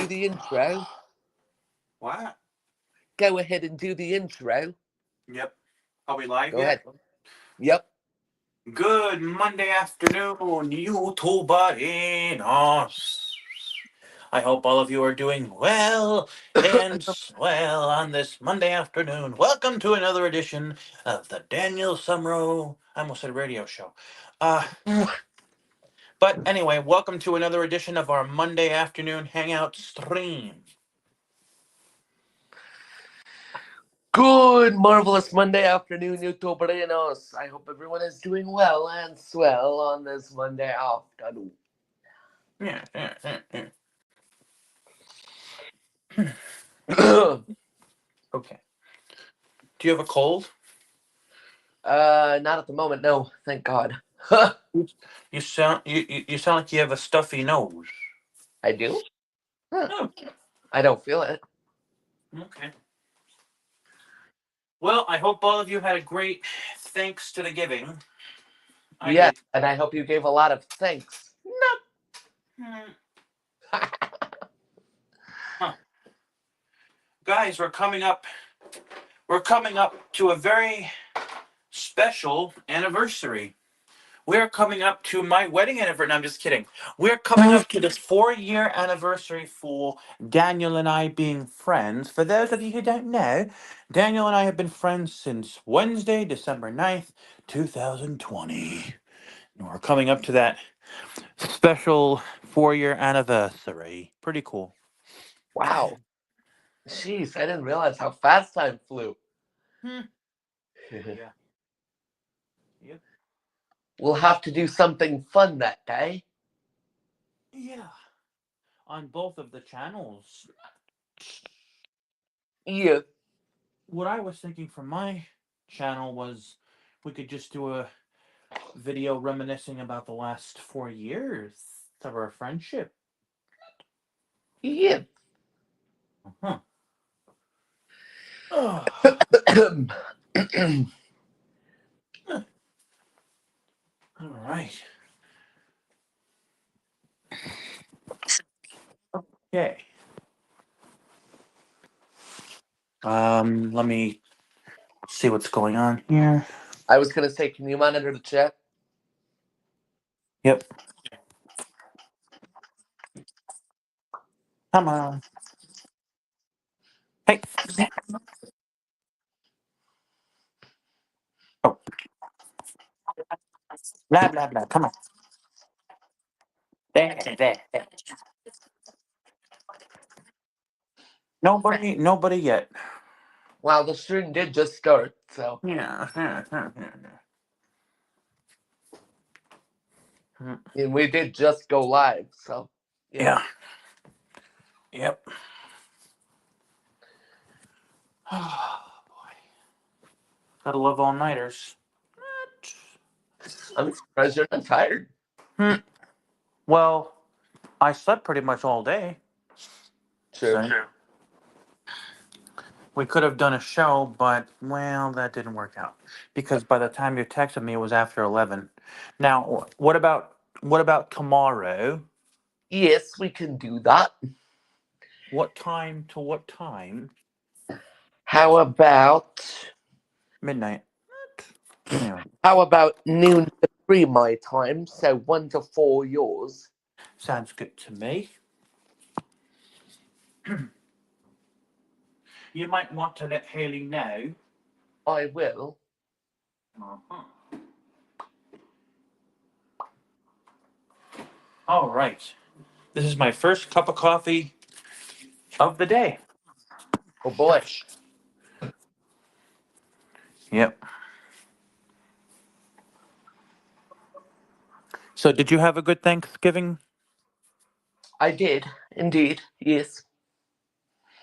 do the intro? What? Go ahead and do the intro. Yep. Are we live Go yet? ahead. Yep. Good Monday afternoon, YouTuberinos. I hope all of you are doing well and swell on this Monday afternoon. Welcome to another edition of the Daniel Sumro, I almost said radio show. But anyway, welcome to another edition of our Monday afternoon hangout stream. Good, marvelous Monday afternoon, YouTuberinos. I hope everyone is doing well and swell on this Monday afternoon. Yeah. Okay. Do you have a cold? Not at the moment, no. Thank God. You sound like you have a stuffy nose. I do? Huh. Oh, I don't feel it. okay. Well, I hope all of you had a great thanks to the giving. I Yeah, did. and I hope you gave a lot of thanks. Hmm. Guys, we're coming up to a very special anniversary. We're coming up to my wedding anniversary. No, I'm just kidding. We're coming up to this 4-year anniversary for Daniel and I being friends. For those of you who don't know, Daniel and I have been friends since Wednesday, December 9th, 2020. And we're coming up to that special 4-year anniversary. Pretty cool. Wow. Jeez, I didn't realize how fast time flew. Yeah. Yep. We'll have to do something fun that day. Yeah. On both of the channels. Yeah. What I was thinking for my channel was we could just do a video reminiscing about the last 4 years of our friendship. Yeah. Uh-huh. Oh. All right. Okay. Let me see what's going on here. I was gonna say, can you monitor the chat? Yep. Come on. Hey. Oh. Blah blah blah. Come on. There. Nobody yet. Wow, the stream did just start, so. Yeah. And we did just go live, so. Yeah. Yep. Oh boy. Gotta love all nighters. I'm surprised you're not tired. Well, I slept pretty much all day. True. So we could have done a show, but well, that didn't work out because by the time you texted me, it was after 11. Now, what about tomorrow? Yes, we can do that. What time to what time? How about Midnight. Anyway, noon to 3 my time, so 1 to 4 yours? sounds good to me. You might want to let Haley know. I will. Uh-huh. All right. This is my first cup of coffee of the day. Oh boy. Yep. So, did you have a good Thanksgiving? I did, indeed. Yes.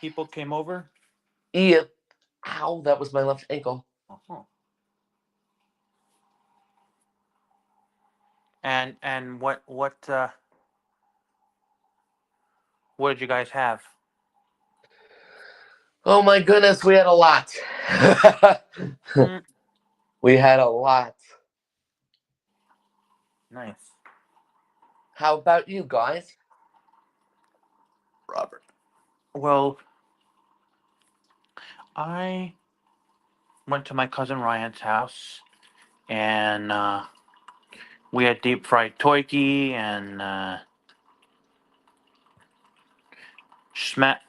People came over? Yeah. Ow, that was my left ankle. Uh-huh. And what did you guys have? Oh my goodness, we had a lot. We had a lot. Nice. How about you guys? Robert. Well, I went to my cousin Ryan's house, and we had deep fried turkey and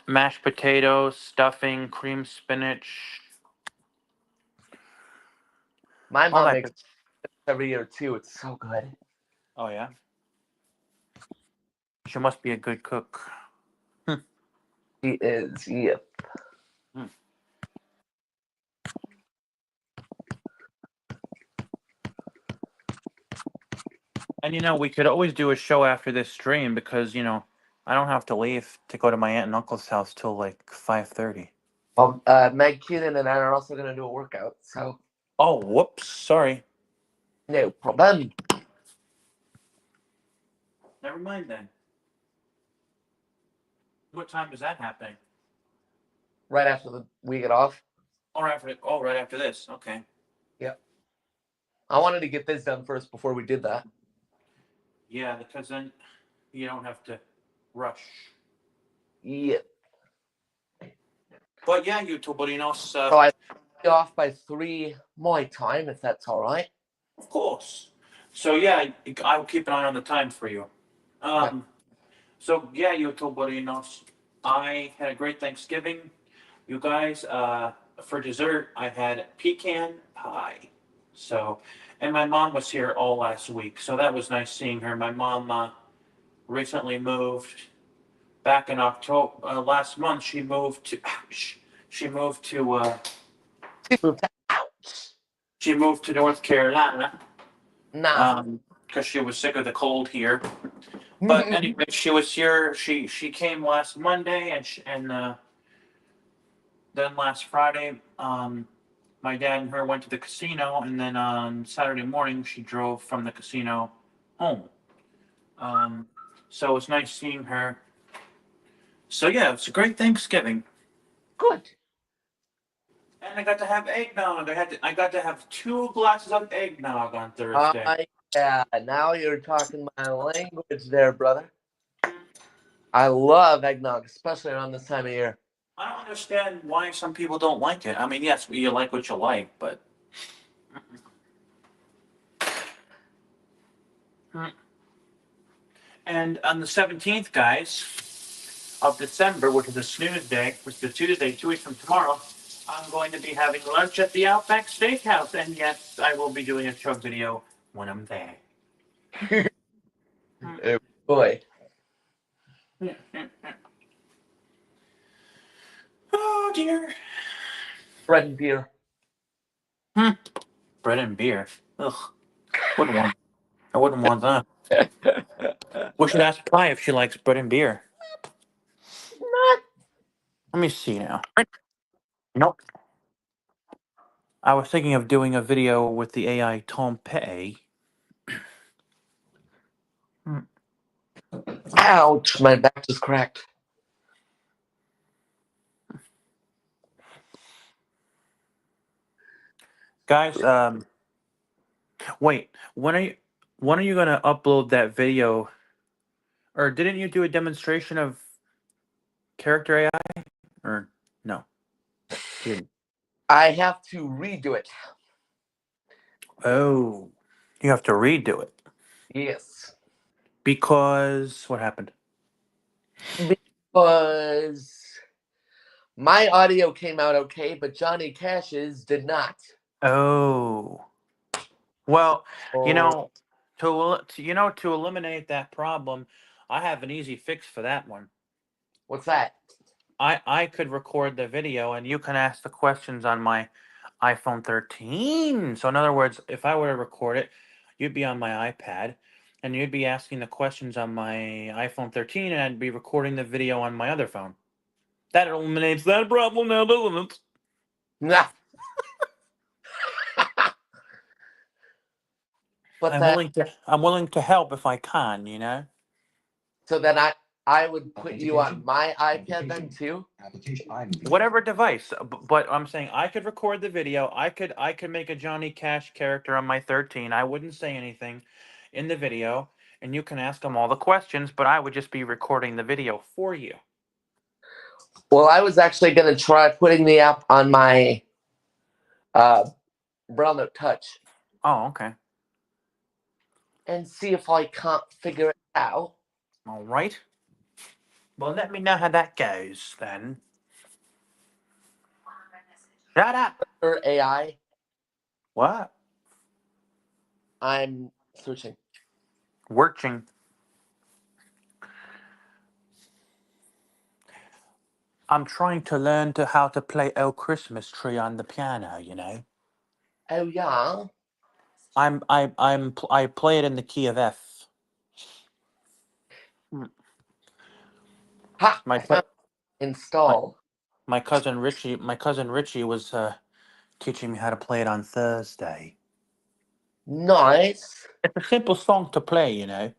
mashed potatoes, stuffing, cream spinach, My all mom that makes good. it every year too. It's so good. Oh yeah, she must be a good cook. Hmm. She is. Yeah. Hmm. And we could always do a show after this stream because I don't have to leave to go to my aunt and uncle's house till like 5:30. Well, Meg Keenan and I are also gonna do a workout, so Oh, whoops, sorry. no problem. Never mind then. What time is that happening? Right after we get off. Right after this. Okay. Yep. I wanted to get this done first before we did that. Yeah, because then you don't have to rush. Yep. But yeah, YouTuberinos, So I be off by 3 my time, if that's all right. of course. So yeah, I will keep an eye on the time for you. Okay. So yeah, YouTuberinos, I had a great Thanksgiving. You guys, for dessert, I had pecan pie. So, and my mom was here all last week, so that was nice seeing her. My mom recently moved back in October last month. She moved to She moved out. she moved to North Carolina Nah. because she was sick of the cold here. But anyway, she was here. She came last Monday, and then last Friday, my dad and her went to the casino, and then on Saturday morning she drove from the casino home. Um, so it's nice seeing her. So yeah, it's a great Thanksgiving. Good. And I got to have eggnog. I got to have 2 glasses of eggnog on Thursday. Yeah, now you're talking my language there, brother. I love eggnog, especially around this time of year. I don't understand why some people don't like it. I mean, yes, you like what you like, but. And on the 17th, guys, of December, which is a snooze day, which is a Tuesday, 2 weeks from tomorrow, I'm going to be having lunch at the Outback Steakhouse. And yes, I will be doing a chug video when I'm there. Oh, boy. Oh, dear. Bread and beer. Bread and beer. Ugh. Wouldn't want. I wouldn't want that. We should ask Pie if she likes bread and beer. Not Let me see now. Nope. I was thinking of doing a video with the AI Tom Petty. ouch, my back just cracked. Guys, wait. When are you gonna upload that video? Or didn't you do a demonstration of character AI? Or no? You didn't. I have to redo it. Oh, you have to redo it Yes. because what happened? Because my audio came out okay, but Johnny Cash's did not. Oh, well, you Oh, know, to eliminate that problem, I have an easy fix for that one. what's that? I could record the video and you can ask the questions on my iPhone 13. So in other words, if I were to record it, you'd be on my iPad and you'd be asking the questions on my iPhone 13 and I'd be recording the video on my other phone. That eliminates that problem now, doesn't it? Nah. But I'm then, willing to help if I can. so then I would put you on my iPad then too. Whatever device, but I'm saying I could record the video. I could make a Johnny Cash character on my 13. I wouldn't say anything in the video, and you can ask them all the questions, but I would just be recording the video for you. Well, I was actually going to try putting the app on my Braille Note Touch Oh, okay. and see if I can't figure it out. All right. Well, let me know how that goes then. Shut up. Or AI, What? I'm searching. Working. I'm trying to learn how to play "Oh Christmas Tree" on the piano. You know. Oh, yeah. I play it in the key of F. Mm. Ha! My I found my, install. my cousin Richie was teaching me how to play it on Thursday. Nice. It's a simple song to play, you know.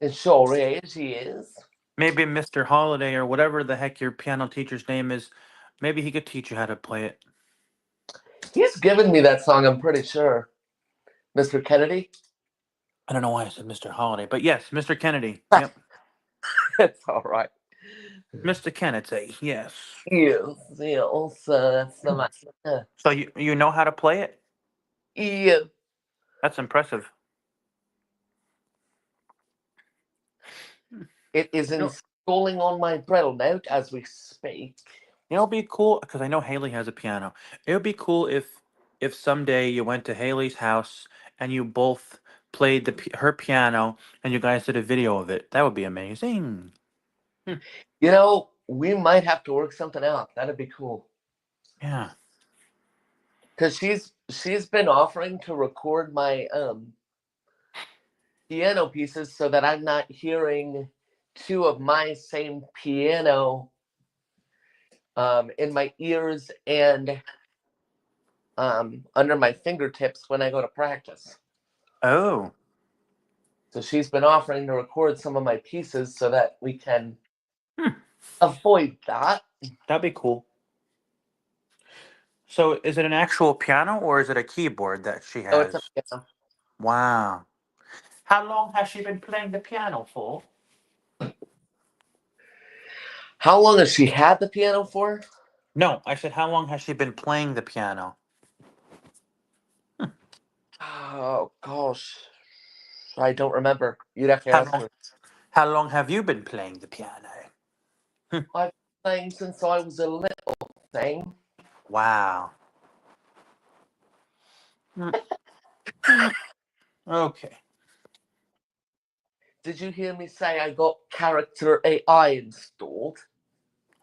It sure is. He is. Maybe Mr. Holiday or whatever the heck your piano teacher's name is, maybe he could teach you how to play it. He's given me that song, I'm pretty sure. Mr. Kennedy? I don't know why I said Mr. Holiday, but yes, Mr. Kennedy. Ha, Yep. it's all right. Mr. Kennedy, yes. Yes, yes, that's the matter. So you know how to play it? Yeah. That's impressive. It is You know, installing on my Braille Note as we speak. it'll be cool because I know Haley has a piano. It would be cool if someday you went to Haley's house and you both played her piano and you guys did a video of it. That would be amazing. Hmm. You know, we might have to work something out. That'd be cool. Yeah. Because she's been offering to record my piano pieces so that I'm not hearing two of my same piano in my ears and under my fingertips when I go to practice. Oh, So she's been offering to record some of my pieces so that we can hmm. avoid that. That'd be cool. So is it an actual piano or is it a keyboard that she So it's a has? piano. Wow. How long has she been playing the piano for? How long has she had the piano for? No, I said how long has she been playing the piano? Oh gosh, I don't remember. You'd have to How ask long her. how long have you been playing the piano? I've been playing since I was a little thing. Wow. Mm, mm. Okay. Did you hear me say I got Character AI installed?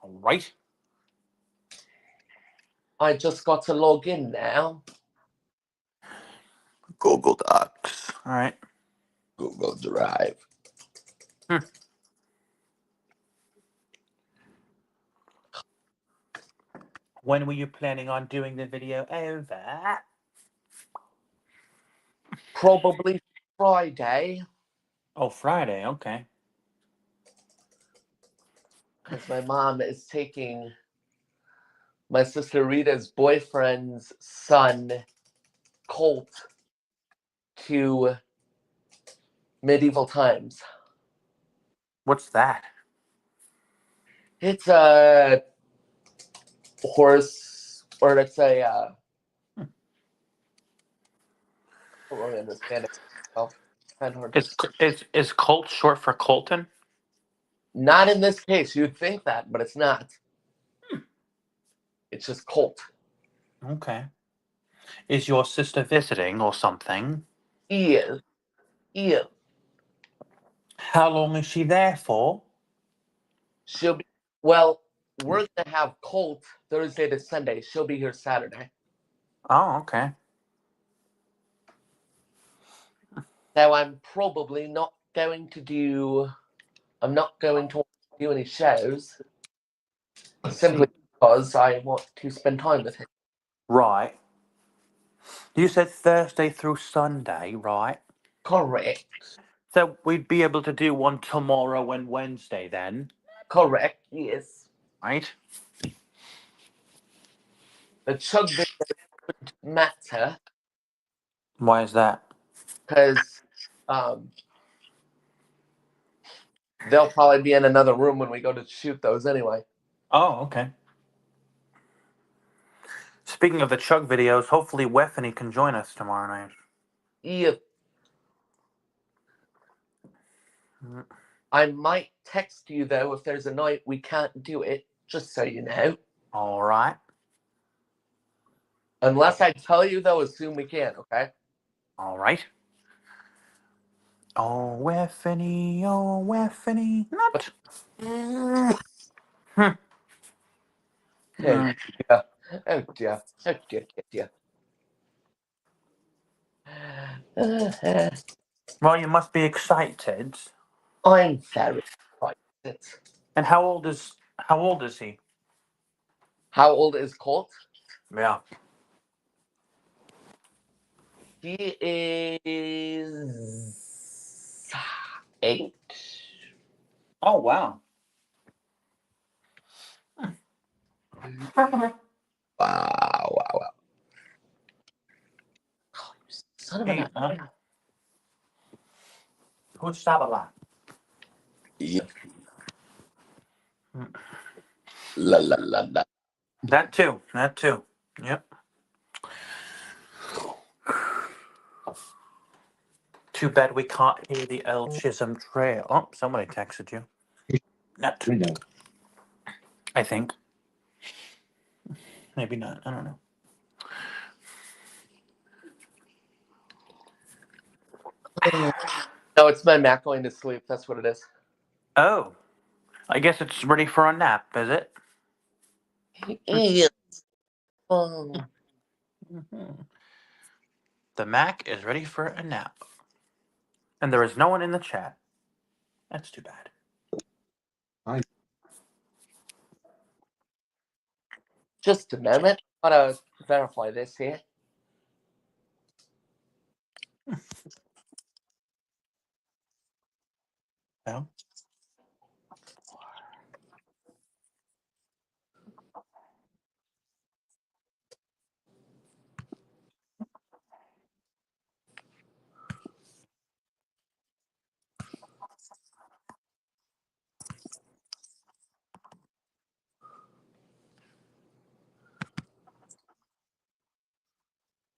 All right. I just got to log in now. Google Docs. All right. Google Drive. Hmm. When were you planning on doing the video over? Probably Friday, Oh, Friday. Okay. because my mom is taking my sister Rita's boyfriend's son, Colt, to medieval times. What's that? It's a horse, or let's say, I don't really understand it myself. Kind of hard to. Is Colt short for Colton? Not in this case. You'd think that, but it's not. It's just Colt. Okay. Is your sister visiting or something? Is. Is. How long is she there for? She'll be. Well, we're gonna have Colt Thursday to Sunday. She'll be here Saturday. Oh, okay. Now I'm probably not going to do. I'm not going to do any shows See, simply because I want to spend time with him. right. You said Thursday through Sunday, right? Correct. So we'd be able to do one tomorrow and Wednesday then, Correct. Yes. right? The chug video wouldn't matter Why is that? because um, they'll probably be in another room when we go to shoot those anyway. Oh, okay. Speaking of the Chug videos, hopefully Weffany can join us tomorrow night. Yep. I might text you though if there's a night we can't do it, just so you know. All right. Unless I tell you though, assume we can, okay? All right. Oh, Weffany, nut. Oh dear. Oh dear. Oh dear, dear, dear. Well, you must be excited. I'm very excited. And how old is he? How old is Colt? Yeah. He is 8. Oh, wow. Wow, wow, wow. Oh, you son of a... Good Sabala. Yeah. La la la la. That too. Yep. Too bad we can't hear the El Chisholm Trail. Oh, somebody texted you. Nut. No. I think. Maybe not. I don't know. No, it's my Mac going to sleep. That's what it is. Oh. I guess it's ready for a nap, is it? Yeah. Oh. The Mac is ready for a nap. And there is no one in the chat. That's too bad. Just a moment. I gotta verify this here. No?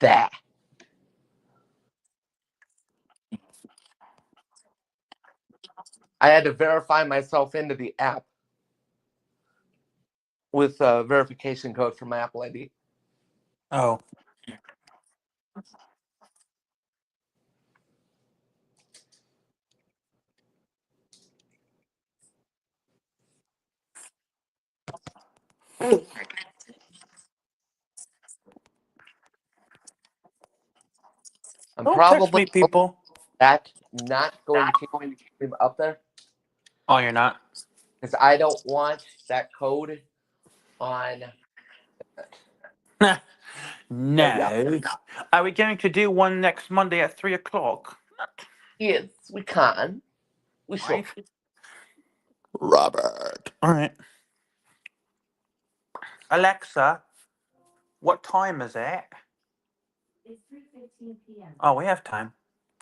There. I had to verify myself into the app with a verification code for my Apple ID. Oh. I'm Don't text probably me, people. not going to leave up there Oh, you're not? because I don't want that code on. No. Yeah. Are we going to do one next Monday at 3 o'clock? Yes, we can. We should. Right. Robert. All right. Alexa, what time is it? It's 3:15 p.m. Oh, we have time.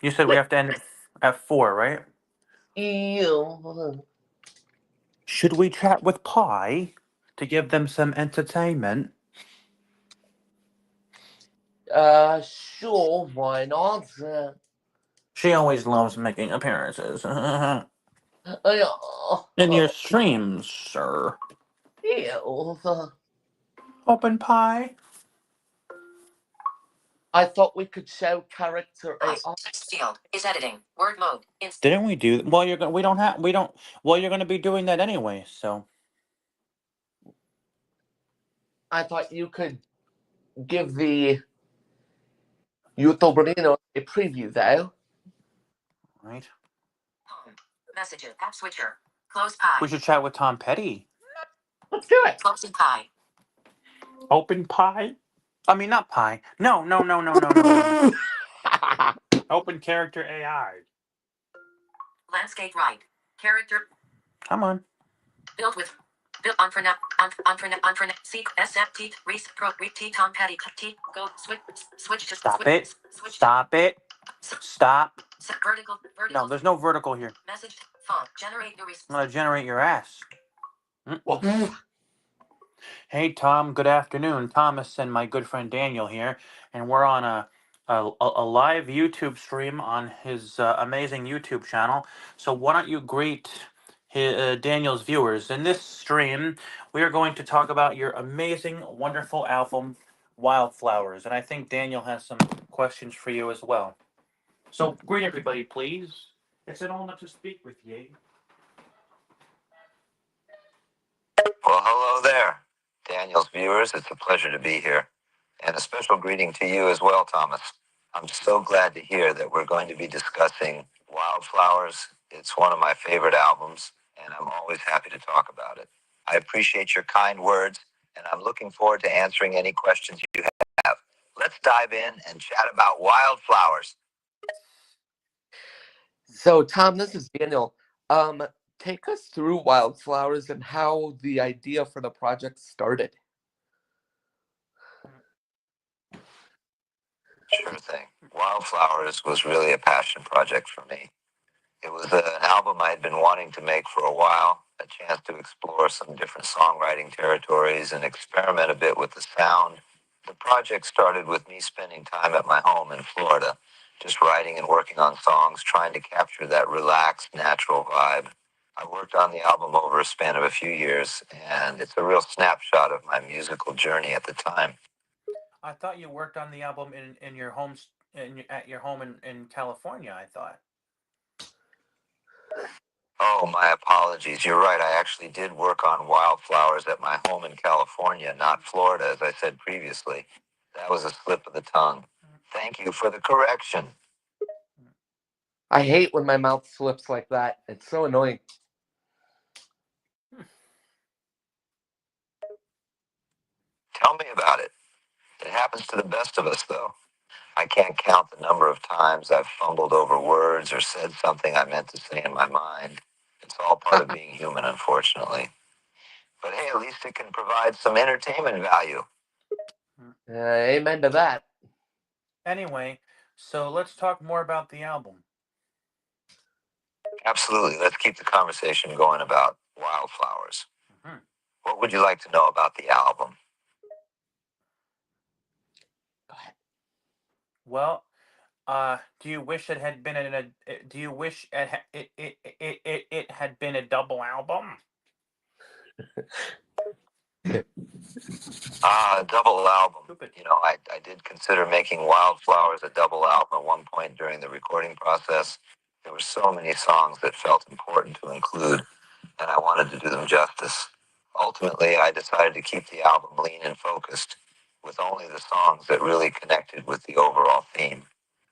You said we have to end at 4, right? Ew. Should we chat with Pi to give them some entertainment? Sure, why not? She always loves making appearances. Uh, In your streams, sir. ew. Open Pi. I thought we could show character AI. Text field is editing. Word mode. Didn't we do? Well, you're gonna. We don't have. We don't. Well, you're gonna be doing that anyway. So. I thought you could give the YouTuberino a preview though. Right. Home. Messages. App switcher. Close Pi. We should chat with Tom Petty. Let's do it. Closing Pi. Open Pi. I mean, not Pi. No. No. Open character AI. Landscape right. Character. Come on. Built with. Built on for now. On for now. Seek SFT. Reese. Pro. T. Tom Petty. T. Go. Switch to. Stop switch, it. Switch. Stop it. Stop. Vertical. No, there's no vertical here. Message. Font. Generate your I'm gonna generate your ass. Well, Hey, Tom. Good afternoon. Thomas and my good friend Daniel here, and we're on a live YouTube stream on his amazing YouTube channel. So why don't you greet Daniel's viewers? In this stream, we are going to talk about your amazing, wonderful album, Wildflowers, and I think Daniel has some questions for you as well. So greet everybody, please. It's an honor to speak with you. Well, hello there, Daniel's viewers. It's a pleasure to be here. And a special greeting to you as well, Thomas. I'm so glad to hear that we're going to be discussing Wildflowers. It's one of my favorite albums, and I'm always happy to talk about it. I appreciate your kind words, and I'm looking forward to answering any questions you have. Let's dive in and chat about Wildflowers. So, Tom, this is Daniel. Take us through Wildflowers and how the idea for the project started. Sure thing. Wildflowers was really a passion project for me. It was an album I had been wanting to make for a while, a chance to explore some different songwriting territories and experiment a bit with the sound. The project started with me spending time at my home in Florida, just writing and working on songs, trying to capture that relaxed, natural vibe. I worked on the album over a span of a few years, and it's a real snapshot of my musical journey at the time. I thought you worked on the album in your home at your home in California. I thought. Oh, my apologies. You're right. I actually did work on Wildflowers at my home in California, not Florida, as I said previously. That was a slip of the tongue. Thank you for the correction. I hate when my mouth slips like that. It's so annoying. Tell me about it. It happens to the best of us, though. I can't count the number of times I've fumbled over words or said something I meant to say in my mind. It's all part of being human, unfortunately. But hey, at least it can provide some entertainment value. Amen to that. Anyway, so let's talk more about the album. Absolutely. Let's keep the conversation going about Wildflowers. Mm-hmm. What would you like to know about the album? Go ahead. Well, do you wish it had been in a? Do you wish it had been a double album? A double album. Stupid. You know, I did consider making Wildflowers a double album at one point during the recording process. There were so many songs that felt important to include, and I wanted to do them justice. Ultimately, I decided to keep the album lean and focused, with only the songs that really connected with the overall theme.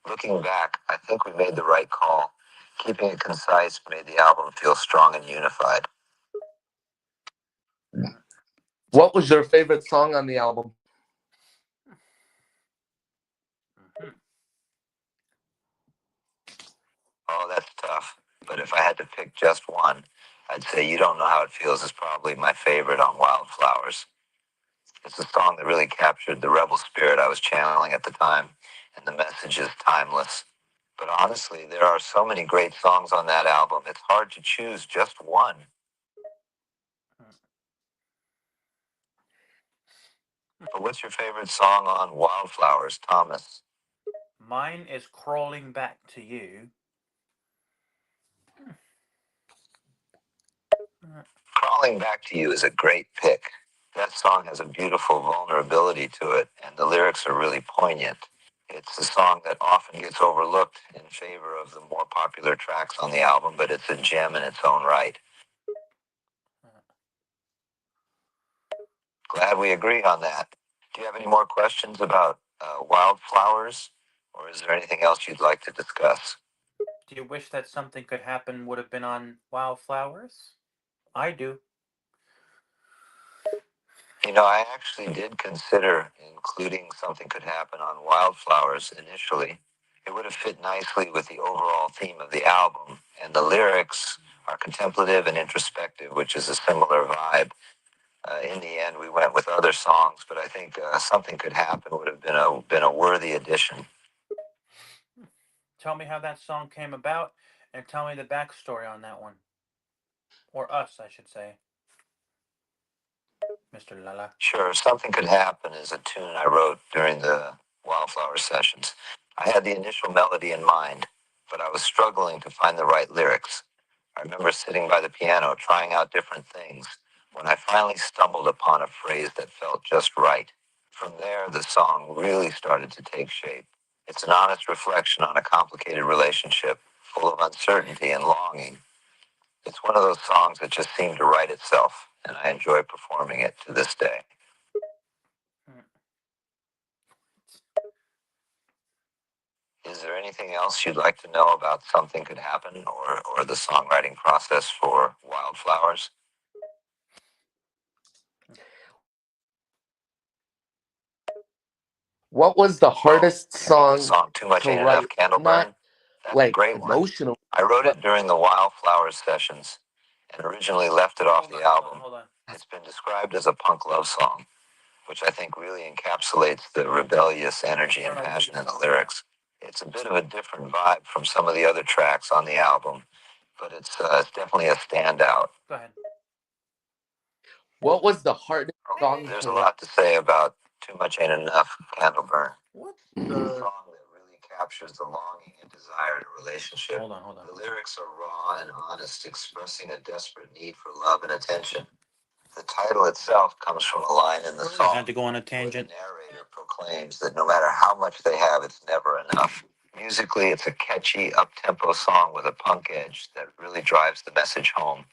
Looking back, I think we made the right call. Keeping it concise made the album feel strong and unified. What was your favorite song on the album? Mm-hmm. Oh, that's tough. But if I had to pick just one, I'd say You Don't Know How It Feels is probably my favorite on Wildflowers. It's a song that really captured the rebel spirit I was channeling at the time, and the message is timeless. But honestly, there are so many great songs on that album, it's hard to choose just one. But what's your favorite song on Wildflowers, Thomas? Mine is Crawling Back to You. Crawling Back to You is a great pick. That song has a beautiful vulnerability to it, and the lyrics are really poignant. It's a song that often gets overlooked in favor of the more popular tracks on the album, but it's a gem in its own right. Glad we agree on that. Do you have any more questions about Wildflowers, or is there anything else you'd like to discuss? Do you wish that Something Could Happen would have been on Wildflowers? I do. You know, I actually did consider including Something Could Happen on Wildflowers initially. It would have fit nicely with the overall theme of the album, and the lyrics are contemplative and introspective, which is a similar vibe. In the end, we went with other songs, but I think Something Could Happen would have been a worthy addition. Tell me how that song came about, and tell me the backstory on that one. Or us, I should say. Mr. Lala? Sure, Something Could Happen is a tune I wrote during the Wildflower sessions. I had the initial melody in mind, but I was struggling to find the right lyrics. I remember sitting by the piano trying out different things when I finally stumbled upon a phrase that felt just right. From there, the song really started to take shape. It's an honest reflection on a complicated relationship, full of uncertainty and longing. It's one of those songs that just seemed to write itself, and I enjoy performing it to this day. Is there anything else you'd like to know about Something Could Happen or the songwriting process for Wildflowers? What was the hardest The song song Too Much to Ain't write? Enough Candle Burn? Not That's a like great one. emotional, I wrote but it during the Wildflowers sessions and originally left it off the album. Hold on. It's been described as a punk love song, which I think really encapsulates the rebellious energy and passion in the lyrics. It's a bit of a different vibe from some of the other tracks on the album, but it's definitely a standout. Go ahead. what was the hardest song There's to a write? lot to say about Too Much Ain't Enough, Candle Burn. What? It's a song that really captures the longing and desire in a relationship. Hold on. The lyrics are raw and honest, expressing a desperate need for love and attention. The title itself comes from a line in the I song had to go on a where the tangent. narrator proclaims that no matter how much they have, it's never enough. Musically, it's a catchy, up-tempo song with a punk edge that really drives the message home.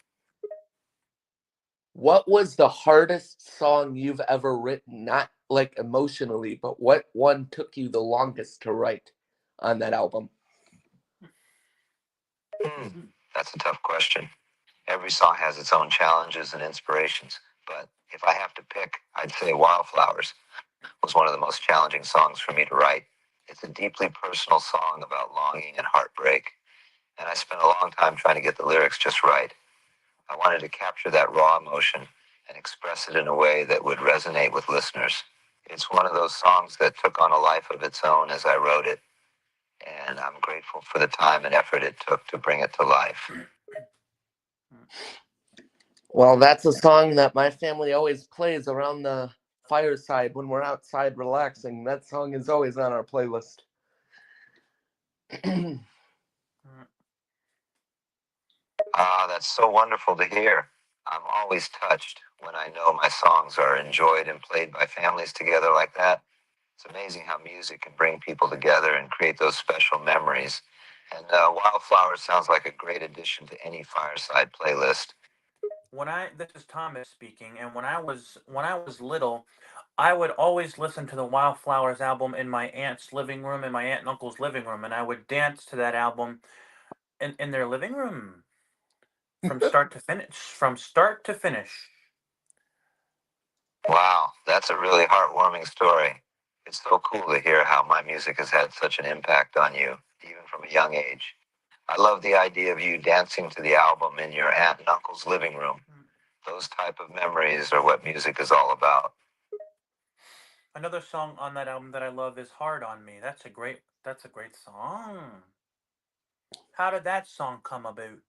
What was the hardest song you've ever written? Not like emotionally, but what one took you the longest to write on that album? That's a tough question. Every song has its own challenges and inspirations, but if I have to pick, I'd say Wildflowers was one of the most challenging songs for me to write. It's a deeply personal song about longing and heartbreak, and I spent a long time trying to get the lyrics just right. I wanted to capture that raw emotion and express it in a way that would resonate with listeners. It's one of those songs that took on a life of its own as I wrote it, and I'm grateful for the time and effort it took to bring it to life. Well, that's a song that my family always plays around the fireside when we're outside relaxing. That song is always on our playlist. That's so wonderful to hear. I'm always touched when I know my songs are enjoyed and played by families together like that. It's amazing how music can bring people together and create those special memories. And Wildflower sounds like a great addition to any fireside playlist. This is Thomas speaking, and when I was little, I would always listen to the Wildflowers album in my aunt's living room, in my aunt and uncle's living room, and I would dance to that album in their living room from start to finish. From start to finish. Wow, that's a really heartwarming story. It's so cool to hear how my music has had such an impact on you, even from a young age. I love the idea of you dancing to the album in your aunt and uncle's living room. Those type of memories are what music is all about. Another song on that album that I love is "Hard on Me." That's a great song. How did that song come about?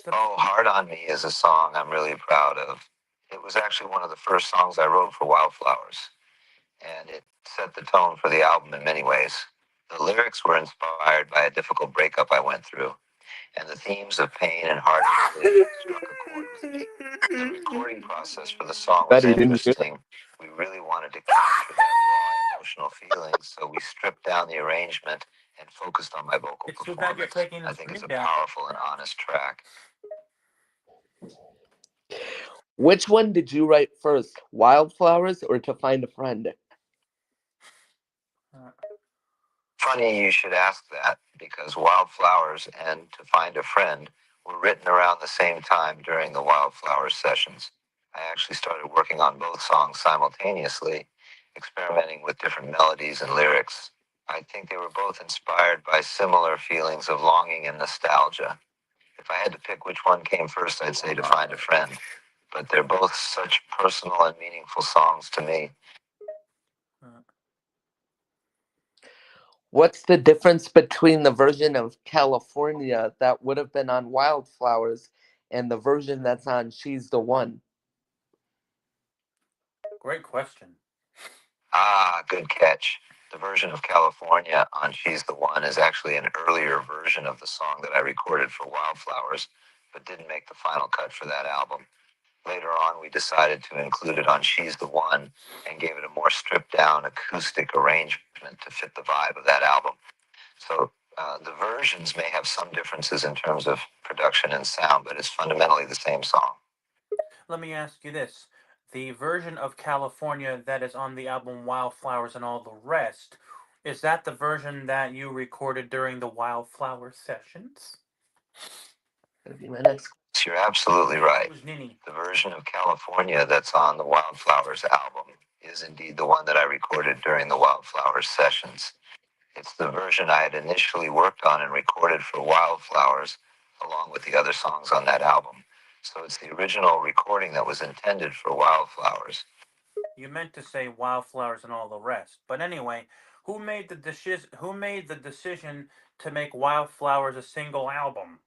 Hard on Me is a song I'm really proud of. It was actually one of the first songs I wrote for Wildflowers, and it set the tone for the album in many ways. The lyrics were inspired by a difficult breakup I went through, and the themes of pain and heartache struck a chord with me. The recording process for the song was Betty, didn't you? interesting. We really wanted to capture that raw emotional feeling, so we stripped down the arrangement and focused on my vocal It's too bad you're performance. taking I the think it's a screen down. powerful and honest track. Which one did you write first, Wildflowers or To Find a Friend? Funny you should ask that, because Wildflowers and To Find a Friend were written around the same time during the Wildflowers sessions. I actually started working on both songs simultaneously, experimenting with different melodies and lyrics. I think they were both inspired by similar feelings of longing and nostalgia. If I had to pick which one came first, I'd say To Find a Friend. But they're both such personal and meaningful songs to me. What's the difference between the version of California that would have been on Wildflowers and the version that's on She's the One? Great question. Ah, good catch. The version of California on She's the One is actually an earlier version of the song that I recorded for Wildflowers, but didn't make the final cut for that album. Later on, we decided to include it on She's the One and gave it a more stripped down acoustic arrangement to fit the vibe of that album. So the versions may have some differences in terms of production and sound, but it's fundamentally the same song. Let me ask you this. The version of California that is on the album Wildflowers and All the Rest, is that the version that you recorded during the Wildflower sessions? That'd be my next. You're absolutely right. Who's Nini? The version of California that's on the Wildflowers album is indeed the one that I recorded during the Wildflowers sessions. It's the version I had initially worked on and recorded for Wildflowers along with the other songs on that album. So it's the original recording that was intended for Wildflowers. You meant to say Wildflowers and All the Rest. But anyway, who made the decision to make Wildflowers a single album?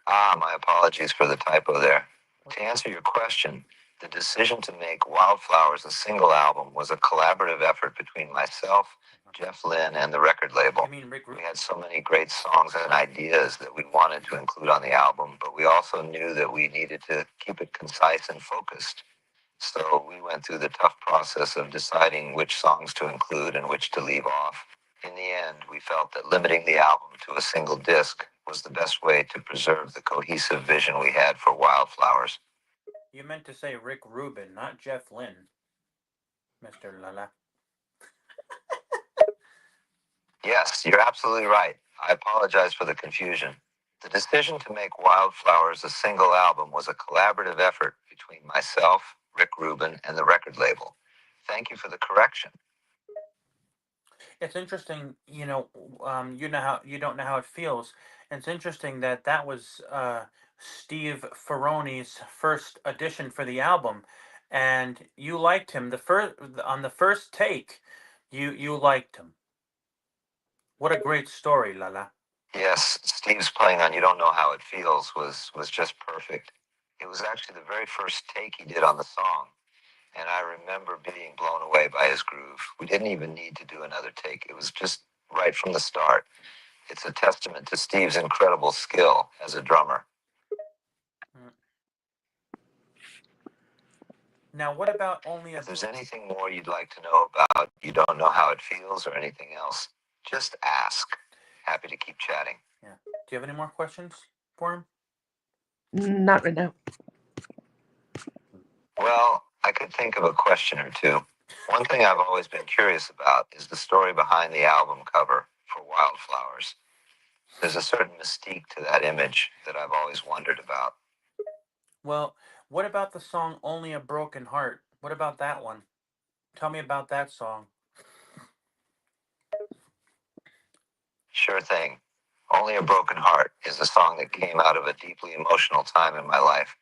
Ah, my apologies for the typo there. To answer your question, the decision to make Wildflowers a single album was a collaborative effort between myself, Jeff Lynne, and the record label. You mean Rick We Rubin? had so many great songs and ideas that we wanted to include on the album, but we also knew that we needed to keep it concise and focused. So we went through the tough process of deciding which songs to include and which to leave off. In the end, we felt that limiting the album to a single disc was the best way to preserve the cohesive vision we had for Wildflowers. You meant to say Rick Rubin, not Jeff Lynne, Mr. Lala. Yes, you're absolutely right. I apologize for the confusion. The decision to make Wildflowers a single album was a collaborative effort between myself, Rick Rubin, and the record label. Thank you for the correction. It's interesting, you know how you don't know how it feels. It's interesting that that was Steve Ferrone's first audition for the album, and you liked him on the first take. You liked him. What a great story, Lala. Yes, Steve's playing on "You Don't Know How It Feels" was just perfect. It was actually the very first take he did on the song, and I remember being blown away by his groove. We didn't even need to do another take. It was just right from the start. It's a testament to Steve's incredible skill as a drummer. Now, what about only a? If there's anything more you'd like to know about "You Don't Know How It Feels" or anything else, just ask. Happy to keep chatting. Yeah. Do you have any more questions for him? Not right now. Well, I could think of a question or two. One thing I've always been curious about is the story behind the album cover for Wildflowers. There's a certain mystique to that image that I've always wondered about. Well, what about the song "Only a Broken Heart"? What about that one? Tell me about that song. Sure thing. "Only a Broken Heart" is a song that came out of a deeply emotional time in my life.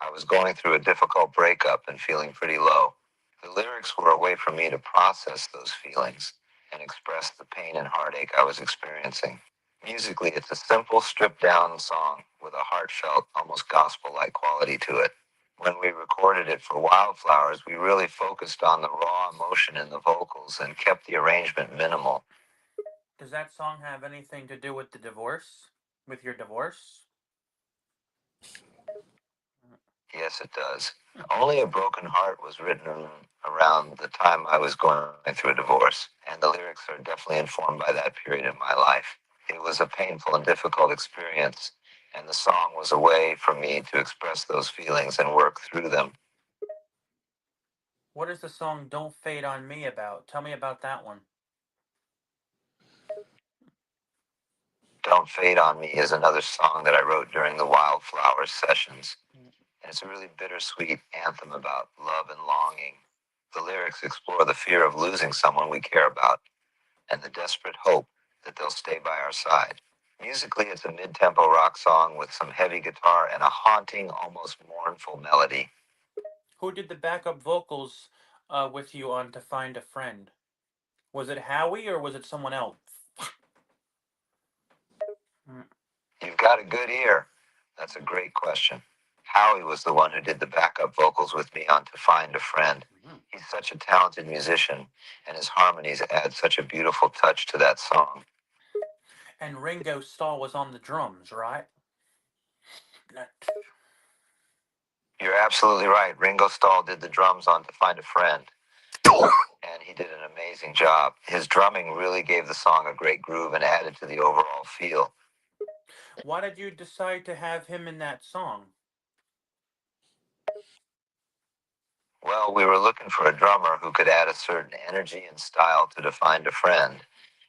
I was going through a difficult breakup and feeling pretty low. The lyrics were a way for me to process those feelings and express the pain and heartache I was experiencing. Musically, it's a simple, stripped-down song with a heartfelt, almost gospel-like quality to it. When we recorded it for Wildflowers, we really focused on the raw emotion in the vocals and kept the arrangement minimal. Does that song have anything to do with the divorce? With your divorce? Yes, it does. "Only a Broken Heart" was written around the time I was going through a divorce, and the lyrics are definitely informed by that period in my life. It was a painful and difficult experience, and the song was a way for me to express those feelings and work through them. What is the song "Don't Fade on Me" about? Tell me about that one. "Don't Fade on Me" is another song that I wrote during the Wildflowers sessions. And it's a really bittersweet anthem about love and longing. The lyrics explore the fear of losing someone we care about and the desperate hope that they'll stay by our side. Musically, it's a mid-tempo rock song with some heavy guitar and a haunting, almost mournful melody. Who did the backup vocals with you on "To Find a Friend"? Was it Howie or was it someone else? You've got a good ear. That's a great question. Howie was the one who did the backup vocals with me on To Find a Friend. He's such a talented musician, and his harmonies add such a beautiful touch to that song. And Ringo Starr was on the drums, right? You're absolutely right. Ringo Starr did the drums on To Find a Friend, and he did an amazing job. His drumming really gave the song a great groove and added to the overall feel. Why did you decide to have him in that song? Well, we were looking for a drummer who could add a certain energy and style to To Find a Friend.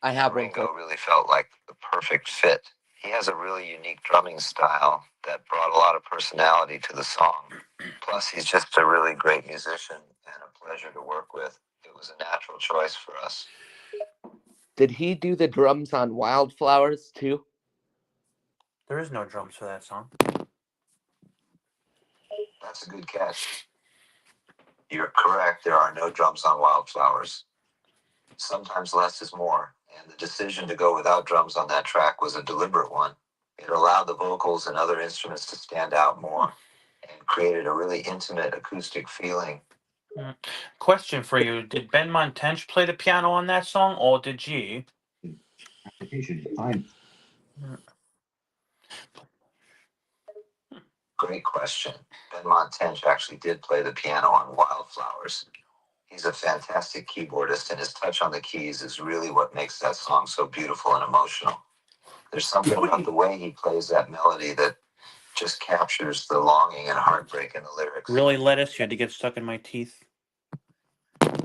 I have one. Ringo really felt like the perfect fit. He has a really unique drumming style that brought a lot of personality to the song. Plus, he's just a really great musician and a pleasure to work with. It was a natural choice for us. Did he do the drums on Wildflowers too? There is no drums for that song. That's a good catch. You're correct. There are no drums on Wildflowers. Sometimes less is more, and the decision to go without drums on that track was a deliberate one. It allowed the vocals and other instruments to stand out more and created a really intimate acoustic feeling. Question for you: did Ben Montench play the piano on that song, or did you? Application time. Great question. Ben Montench actually did play the piano on Wildflowers. He's a fantastic keyboardist, and his touch on the keys is really what makes that song so beautiful and emotional. There's something about the way he plays that melody that just captures the longing and heartbreak in the lyrics. Really, lettuce? You had to get stuck in my teeth.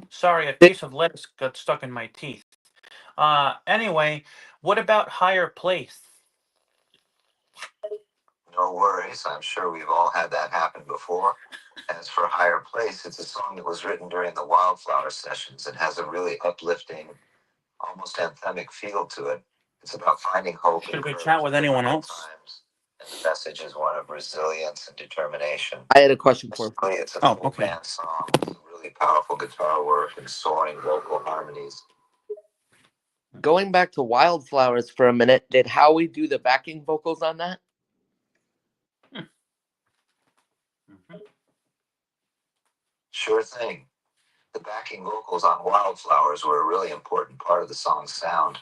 Sorry, a piece of lettuce got stuck in my teeth. Anyway, what about Higher Place? No worries. I'm sure we've all had that happen before. As for Higher Place, it's a song that was written during the Wildflower sessions and has a really uplifting, almost anthemic feel to it. It's about finding hope. Should we chat with anyone else? Times, and the message is one of resilience and determination. I had a question for him. Basically, it's a full okay. band song with really powerful guitar work and soaring vocal harmonies. Going back to Wildflowers for a minute, did Howie do the backing vocals on that? Sure thing. The backing vocals on Wildflowers were a really important part of the song's sound.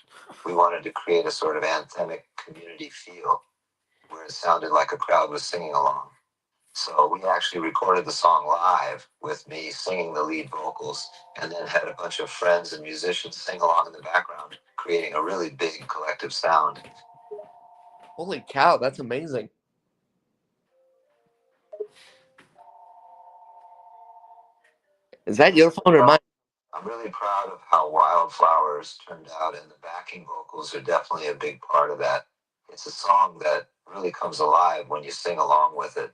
We wanted to create a sort of anthemic community feel where it sounded like a crowd was singing along. So we actually recorded the song live with me singing the lead vocals and then had a bunch of friends and musicians sing along in the background, creating a really big collective sound. Holy cow, that's amazing. Is that your phone or mine? I'm really proud of how Wildflowers turned out, and the backing vocals are definitely a big part of that. It's a song that really comes alive when you sing along with it,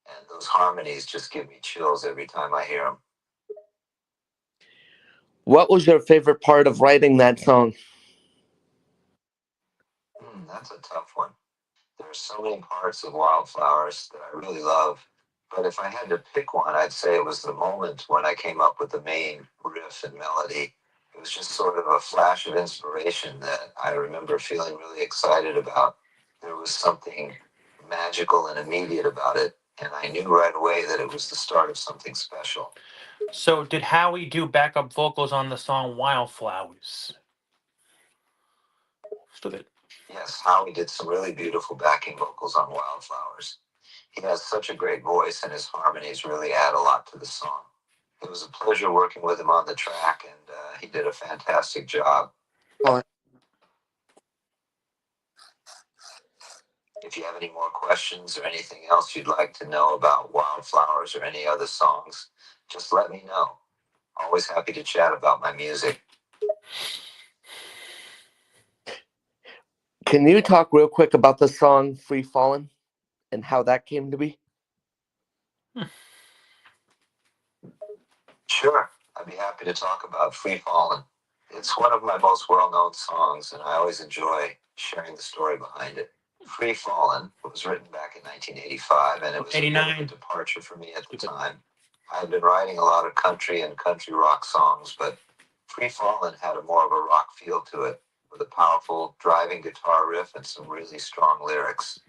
and those harmonies just give me chills every time I hear them. What was your favorite part of writing that song? That's a tough one. There are so many parts of Wildflowers that I really love, but if I had to pick one, I'd say it was the moment when I came up with the main riff and melody. It was just sort of a flash of inspiration that I remember feeling really excited about. There was something magical and immediate about it, and I knew right away that it was the start of something special. So, did Howie do backup vocals on the song Wildflowers? Stupid. Yes, Howie did some really beautiful backing vocals on Wildflowers. He has such a great voice, and his harmonies really add a lot to the song. It was a pleasure working with him on the track, and he did a fantastic job. Oh. If you have any more questions or anything else you'd like to know about Wildflowers or any other songs, just let me know. Always happy to chat about my music. Can you talk real quick about the song Free Fallin' and how that came to be? Sure, I'd be happy to talk about Free Fallin'. It's one of my most well-known songs, and I always enjoy sharing the story behind it. Free Fallin' was written back in 1985, and it was a bit of a departure for me at the time. I had been writing a lot of country and country rock songs, but Free Fallin' had a more of a rock feel to it, with a powerful driving guitar riff and some really strong lyrics.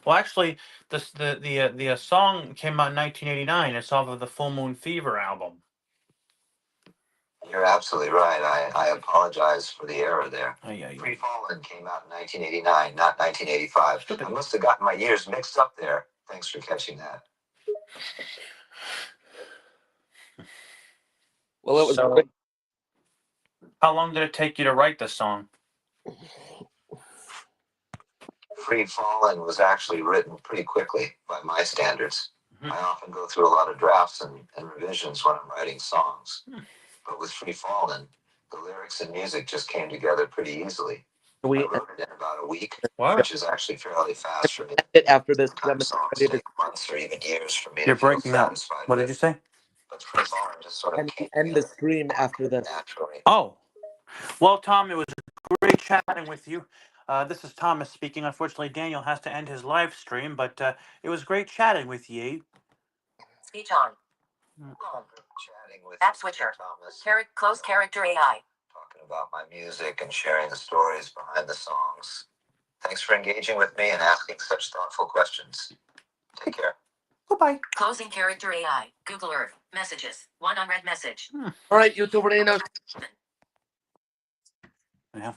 Well, actually, the song came out in 1989. It's off of the Full Moon Fever album. You're absolutely right. I apologize for the error there. Oh, yeah, Free Fallin' came out in 1989, not 1985. Stupid. I must have gotten my years mixed up there. Thanks for catching that. Well, it was So, great. how long did it take you to write the song? Free Fallin' was actually written pretty quickly by my standards. Mhm. I often go through a lot of drafts and revisions when I'm writing songs. But with Free Fallin', the lyrics and music just came together pretty easily. I We wrote it in about a week, What? which is actually fairly fast for me. end it after this. 'Cause I'm Sometimes songs ready to take months or even years for me You're to feel breaking up. satisfied What did with. you say? But Free Fallin' just sort of came end the together stream after this. naturally. Oh, well, Tom, it was great chatting with you. This is Thomas speaking. Unfortunately, Daniel has to end his live stream, but it was great chatting with you. Speech on. Home. Chatting with App switcher. Thomas, Close character AI. talking about my music and sharing the stories behind the songs. Thanks for engaging with me and asking such thoughtful questions. Take care. Goodbye. Closing character AI. Google Earth. Messages. One unread message. All right, YouTuberinos. Yeah.